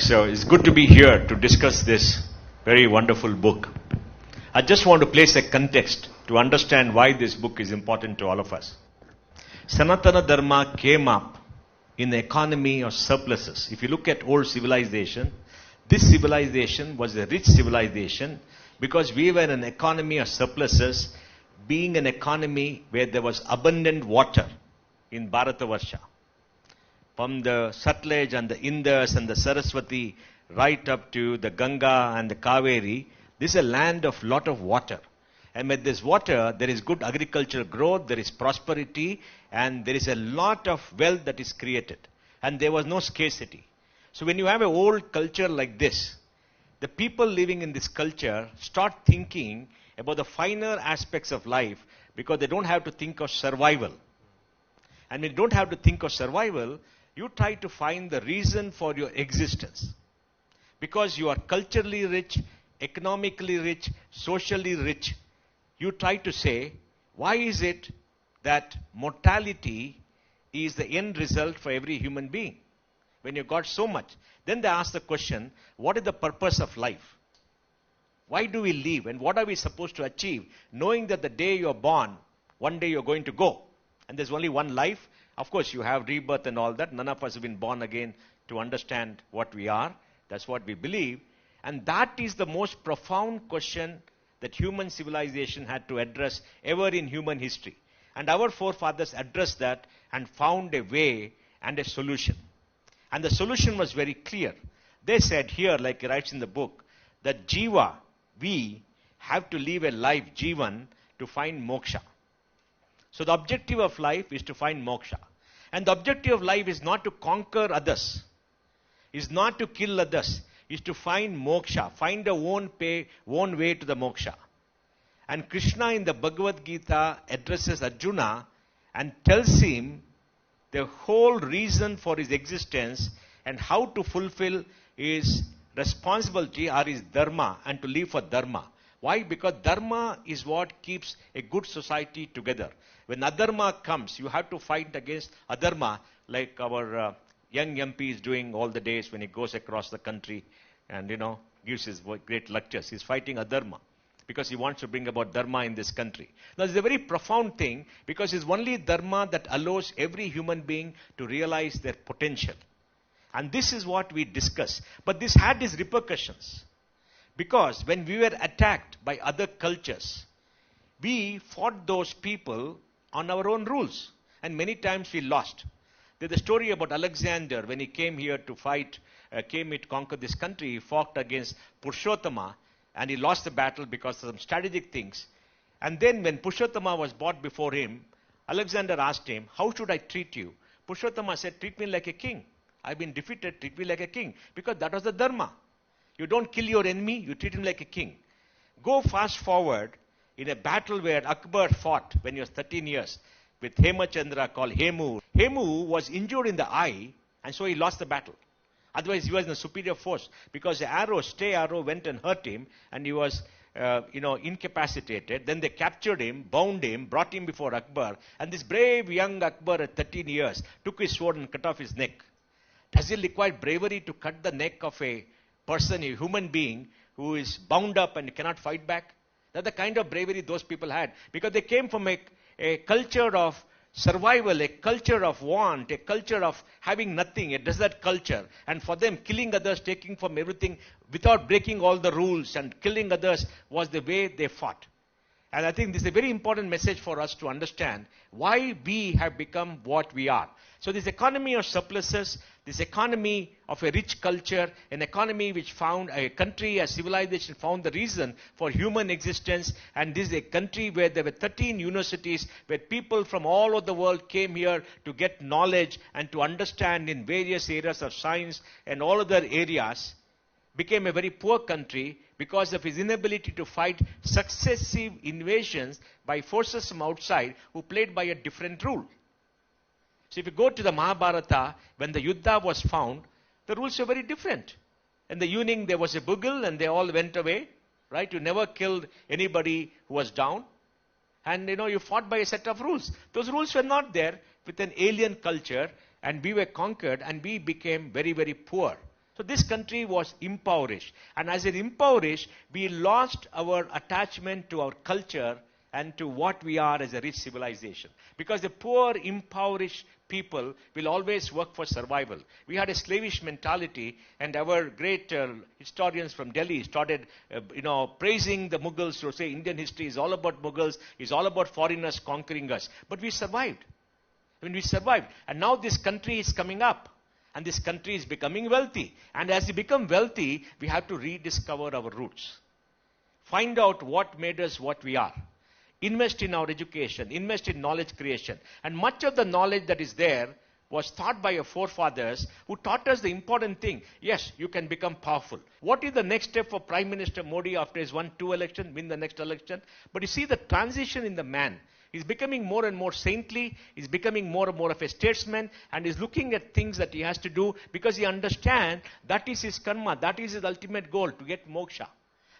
So it's good to be here to discuss this very wonderful book. I just want to place a context to understand why this book is important to all of us. Sanatana Dharma came up in the economy of surpluses. If you look at old civilization, this civilization was a rich civilization because we were in an economy of surpluses, being an economy where there was abundant water in Bharatavarsha. From the Sutlej and the Indus and the Saraswati right up to the Ganga and the Kaveri, this is a land of lot of water. And with this water, there is good agricultural growth, there is prosperity, and there is a lot of wealth that is created. And there was no scarcity. So when you have an old culture like this, the people living in this culture start thinking about the finer aspects of life because they don't have to think of survival. And when you don't have to think of survival, you try to find the reason for your existence. Because you are culturally rich, economically rich, socially rich, you try to say, why is it that mortality is the end result for every human being? When you got so much, then they ask the question, what is the purpose of life? Why do we live and what are we supposed to achieve? Knowing that the day you're born, one day you're going to go. And there's only one life. Of course, you have rebirth and all that. None of us have been born again to understand what we are. That's what we believe. And that is the most profound question that human civilization had to address ever in human history. And our forefathers addressed that and found a way and a solution. And the solution was very clear. They said here, like he writes in the book, that Jiva, we have to live a life, Jivan, to find Moksha. So the objective of life is to find Moksha. And the objective of life is not to conquer others, is not to kill others, is to find Moksha, find our own way to the Moksha. And Krishna in the Bhagavad Gita addresses Arjuna and tells him the whole reason for his existence and how to fulfill his responsibility or his dharma and to live for dharma. Why? Because dharma is what keeps a good society together. When adharma comes, you have to fight against adharma, like our young MP is doing all the days when he goes across the country and, gives his great lectures. He's fighting adharma because he wants to bring about dharma in this country. Now, it's a very profound thing because it's only dharma that allows every human being to realize their potential. And this is what we discuss. But this had its repercussions. Because when we were attacked by other cultures, we fought those people on our own rules. And many times we lost. There's a story about Alexander when he came here to fight, came here to conquer this country. He fought against Purushottama and he lost the battle because of some strategic things. And then when Purushottama was brought before him, Alexander asked him, how should I treat you? Purushottama said, treat me like a king. I've been defeated, treat me like a king. Because that was the dharma. You don't kill your enemy, you treat him like a king. Go fast forward in a battle where Akbar fought when he was 13 years with Hemachandra called Hemu. Hemu was injured in the eye and so he lost the battle. Otherwise he was in a superior force because the stray arrow went and hurt him and he was incapacitated. Then they captured him, bound him, brought him before Akbar. And this brave young Akbar at 13 years took his sword and cut off his neck. Does it require bravery to cut the neck of a person, a human being who is bound up and cannot fight back? That's the kind of bravery those people had because they came from a culture of survival, a culture of want, a culture of having nothing, a desert culture. And for them, killing others, taking from everything without breaking all the rules and killing others was the way they fought. And I think this is a very important message for us to understand why we have become what we are. So this economy of surpluses, this economy of a rich culture, an economy which found a country, a civilization found the reason for human existence. And this is a country where there were 13 universities where people from all over the world came here to get knowledge and to understand in various areas of science and all other areas, became a very poor country because of his inability to fight successive invasions by forces from outside who played by a different rule. So if you go to the Mahabharata, when the Yuddha was found, the rules were very different. In the evening there was a bugle and they all went away, right? You never killed anybody who was down. And you fought by a set of rules. Those rules were not there with an alien culture and we were conquered and we became very, very poor. So this country was impoverished. And as it impoverished, we lost our attachment to our culture and to what we are as a rich civilization. Because the poor, impoverished people will always work for survival. We had a slavish mentality, and our great historians from Delhi started, praising the Mughals to say Indian history is all about Mughals, is all about foreigners conquering us. But we survived. When we survived. And now this country is coming up. And this country is becoming wealthy. And as we become wealthy, we have to rediscover our roots. Find out what made us what we are. Invest in our education. Invest in knowledge creation. And much of the knowledge that is there was taught by our forefathers who taught us the important thing. Yes, you can become powerful. What is the next step for Prime Minister Modi after his 1-2 election, win the next election? But you see the transition in the man. He's becoming more and more saintly. He's becoming more and more of a statesman. And he's looking at things that he has to do because he understands that is his karma. That is his ultimate goal, to get moksha.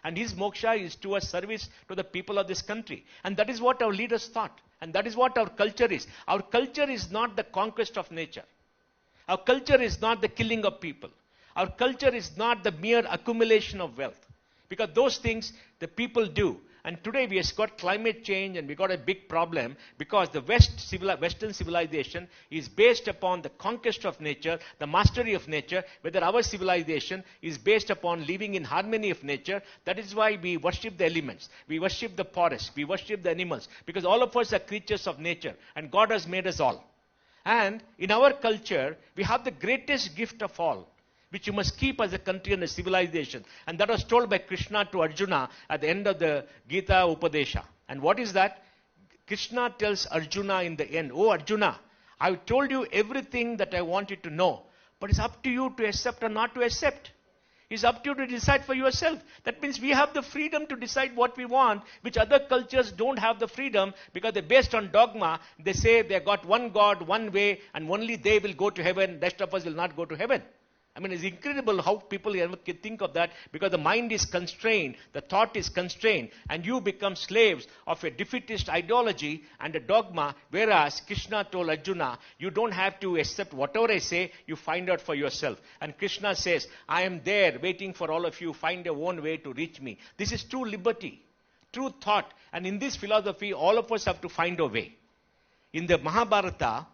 And his moksha is to a service to the people of this country. And that is what our leaders thought. And that is what our culture is. Our culture is not the conquest of nature. Our culture is not the killing of people. Our culture is not the mere accumulation of wealth. Because those things the people do. And today we have got climate change and we got a big problem because the Western civilization is based upon the conquest of nature, the mastery of nature, whether our civilization is based upon living in harmony of nature. That is why we worship the elements, we worship the forest, we worship the animals, because all of us are creatures of nature and God has made us all. And in our culture, we have the greatest gift of all, which you must keep as a country and a civilization. And that was told by Krishna to Arjuna at the end of the Gita Upadesha. And what is that? Krishna tells Arjuna in the end, "Oh Arjuna, I've told you everything that I wanted to know. But it's up to you to accept or not to accept. It's up to you to decide for yourself." That means we have the freedom to decide what we want, which other cultures don't have the freedom because they're based on dogma. They say they got one God, one way, and only they will go to heaven. The rest of us will not go to heaven. I mean, it's incredible how people ever can think of that, because the mind is constrained, the thought is constrained, and you become slaves of a defeatist ideology and a dogma, whereas Krishna told Arjuna, you don't have to accept whatever I say, you find out for yourself. And Krishna says, I am there waiting for all of you, find your own way to reach me. This is true liberty, true thought, and in this philosophy, all of us have to find a way. In the Mahabharata,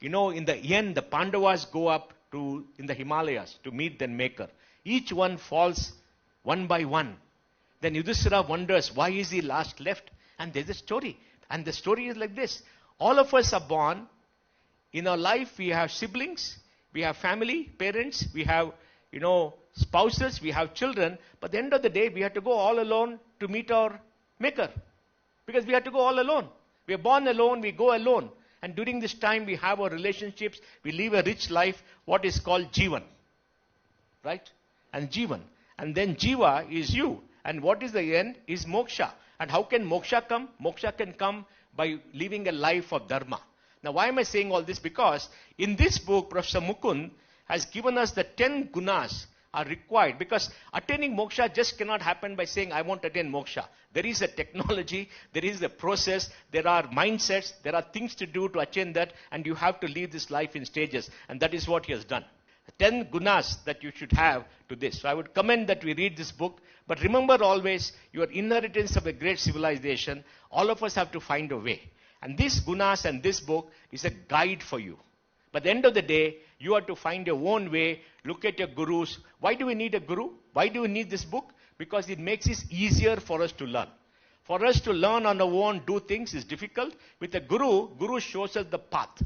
in the end, the Pandavas go up in the Himalayas to meet their maker. Each one falls one by one. Then Yudhishthira wonders, why is he last left? And there's a story. And the story is like this. All of us are born. In our life, we have siblings, we have family, parents, we have, spouses, we have children. But at the end of the day, we have to go all alone to meet our maker. Because we have to go all alone. We are born alone, we go alone. And during this time, we have our relationships. We live a rich life, what is called Jivan. Right? And Jivan. And then Jiva is you. And what is the end? Is Moksha. And how can Moksha come? Moksha can come by living a life of Dharma. Now, why am I saying all this? Because in this book, Professor Mukund has given us the 10 gunas are required, because attaining moksha just cannot happen by saying, I want to attain moksha. There is a technology, there is a process, there are mindsets, there are things to do to attain that, and you have to live this life in stages. And that is what he has done. 10 gunas that you should have to this. So I would commend that we read this book. But remember always, your inheritance of a great civilization, all of us have to find a way. And these gunas and this book is a guide for you. But at the end of the day, you have to find your own way. Look at your gurus. Why do we need a guru? Why do we need this book? Because it makes it easier for us to learn. For us to learn on our own, do things is difficult. With a guru shows us the path.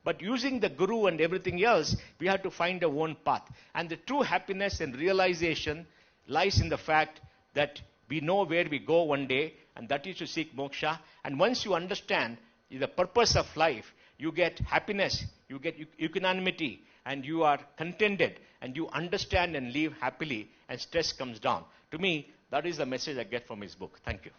But using the guru and everything else, we have to find our own path. And the true happiness and realization lies in the fact that we know where we go one day, and that is to seek moksha. And once you understand the purpose of life, you get happiness, you get equanimity, and you are contented, and you understand and live happily, and stress comes down. To me, that is the message I get from his book. Thank you.